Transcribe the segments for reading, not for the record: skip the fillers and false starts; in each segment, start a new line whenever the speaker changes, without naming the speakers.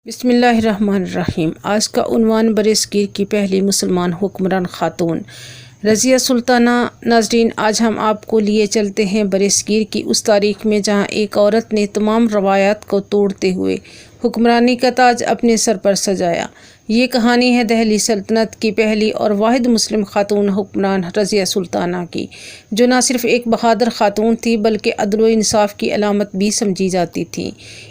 بسم اللہ الرحمن الرحیم۔ آج کا عنوان برصغیر کی پہلی مسلمان حکمران خاتون رضیہ سلطانہ۔ ناظرین، آج ہم آپ کو لیے چلتے ہیں برصغیر کی اس تاریخ میں جہاں ایک عورت نے تمام روایات کو توڑتے ہوئے حکمرانی کا تاج اپنے سر پر سجایا۔ یہ کہانی ہے دہلی سلطنت کی پہلی اور واحد مسلم خاتون حکمران رضیہ سلطانہ کی، جو نہ صرف ایک بہادر خاتون تھی بلکہ عدل و انصاف کی علامت بھی سمجھی جاتی تھیں۔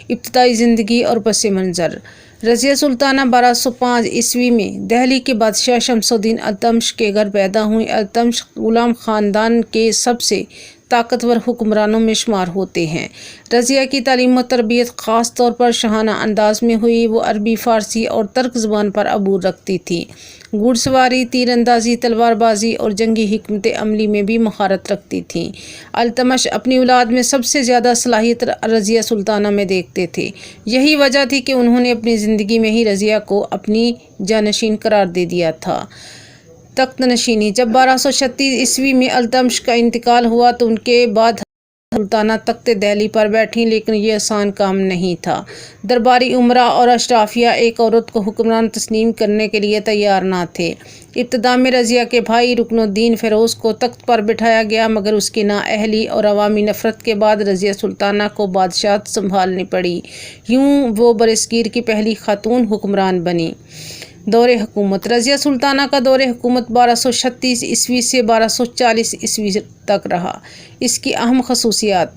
ابتدائی زندگی اور پس منظر۔ رضیہ سلطانہ 1205 عیسوی میں دہلی کے بادشاہ شمس الدین التمش کے گھر پیدا ہوئیں۔ التمش غلام خاندان کے سب سے طاقتور حکمرانوں میں شمار ہوتے ہیں۔ رضیہ کی تعلیم و تربیت خاص طور پر شاہانہ انداز میں ہوئی۔ وہ عربی، فارسی اور ترک زبان پر عبور رکھتی تھی۔ گھوڑ سواری، تیر اندازی، تلوار بازی اور جنگی حکمت عملی میں بھی مہارت رکھتی تھیں۔ التمش اپنی اولاد میں سب سے زیادہ صلاحیت رضیہ سلطانہ میں دیکھتے تھے۔ یہی وجہ تھی کہ انہوں نے اپنی زندگی میں ہی رضیہ کو اپنی جانشین قرار دے دیا تھا۔ تخت نشینی۔ جب 1236 عیسوی میں التمش کا انتقال ہوا تو ان کے بعد سلطانہ تخت دہلی پر بیٹھیں، لیکن یہ آسان کام نہیں تھا۔ درباری امراء اور اشرافیہ ایک عورت کو حکمران تسلیم کرنے کے لیے تیار نہ تھے۔ ابتدا میں رضیہ کے بھائی رکن الدین فیروز کو تخت پر بٹھایا گیا، مگر اس کی نااہلی اور عوامی نفرت کے بعد رضیہ سلطانہ کو بادشاہت سنبھالنی پڑی۔ یوں وہ برصغیر کی پہلی خاتون حکمران بنی۔ دور حکومت۔ رضیہ سلطانہ کا دور حکومت 1236 عیسوی سے 1240 عیسوی تک رہا۔ اس کی اہم خصوصیات: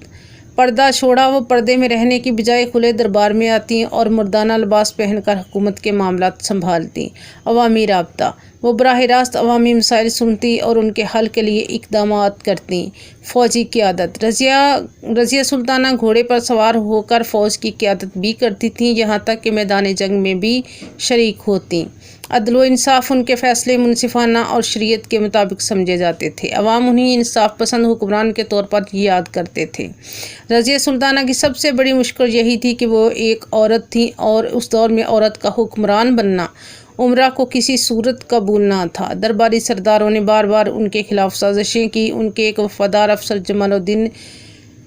پردہ چھوڑا۔ وہ پردے میں رہنے کی بجائے کھلے دربار میں آتی اور مردانہ لباس پہن کر حکومت کے معاملات سنبھالتی۔ عوامی رابطہ۔ وہ براہ راست عوامی مسائل سنتی اور ان کے حل کے لیے اقدامات کرتی۔ فوجی قیادت۔ رضیہ سلطانہ گھوڑے پر سوار ہو کر فوج کی قیادت بھی کرتی تھیں، یہاں تک کہ میدان جنگ میں بھی شریک ہوتیں۔ عدل و انصاف۔ ان کے فیصلے منصفانہ اور شریعت کے مطابق سمجھے جاتے تھے۔ عوام انہیں انصاف پسند حکمران کے طور پر یاد کرتے تھے۔ رضیہ سلطانہ کی سب سے بڑی مشکل یہی تھی کہ وہ ایک عورت تھیں اور اس دور میں عورت کا حکمران بننا امراء کو کسی صورت قبول نہ تھا۔ درباری سرداروں نے بار بار ان کے خلاف سازشیں کی۔ ان کے ایک وفادار افسر جمال الدین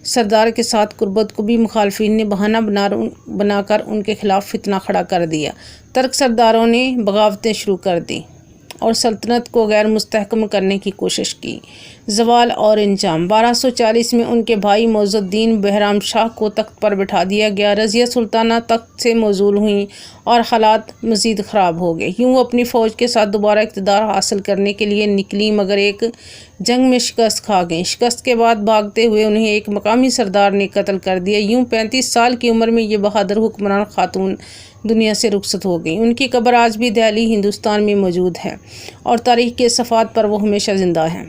سردار کے ساتھ قربت کو بھی مخالفین نے بہانہ بنا کر ان کے خلاف فتنہ کھڑا کر دیا۔ ترک سرداروں نے بغاوتیں شروع کر دیں اور سلطنت کو غیر مستحکم کرنے کی کوشش کی۔ زوال اور انجام۔ 1240 میں ان کے بھائی معز الدین بہرام شاہ کو تخت پر بٹھا دیا گیا۔ رضیہ سلطانہ تخت سے موزول ہوئیں اور حالات مزید خراب ہو گئے۔ یوں وہ اپنی فوج کے ساتھ دوبارہ اقتدار حاصل کرنے کے لیے نکلیں، مگر ایک جنگ میں شکست کھا گئیں۔ شکست کے بعد بھاگتے ہوئے انہیں ایک مقامی سردار نے قتل کر دیا۔ یوں 35 سال کی عمر میں یہ بہادر حکمران خاتون دنیا سے رخصت ہو گئیں۔ ان کی قبر آج بھی دہلی، ہندوستان میں موجود ہے اور تاریخ کے صفحات پر وہ ہمیشہ زندہ ہیں۔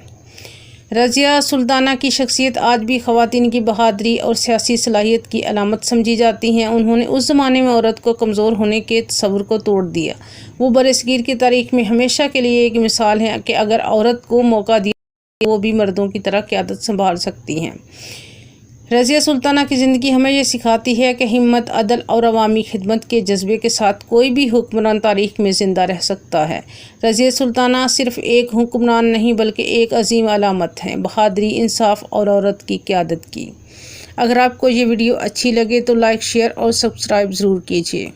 رضیہ سلطانہ کی شخصیت آج بھی خواتین کی بہادری اور سیاسی صلاحیت کی علامت سمجھی جاتی ہے۔ انہوں نے اس زمانے میں عورت کو کمزور ہونے کے تصور کو توڑ دیا۔ وہ برصغیر کی تاریخ میں ہمیشہ کے لیے ایک مثال ہیں کہ اگر عورت کو موقع دیا وہ بھی مردوں کی طرح قیادت سنبھال سکتی ہیں۔ رضیہ سلطانہ کی زندگی ہمیں یہ سکھاتی ہے کہ ہمت، عدل اور عوامی خدمت کے جذبے کے ساتھ کوئی بھی حکمران تاریخ میں زندہ رہ سکتا ہے۔ رضیہ سلطانہ صرف ایک حکمران نہیں بلکہ ایک عظیم علامت ہیں بہادری، انصاف اور عورت کی قیادت کی۔ اگر آپ کو یہ ویڈیو اچھی لگے تو لائک، شیئر اور سبسکرائب ضرور کیجیے۔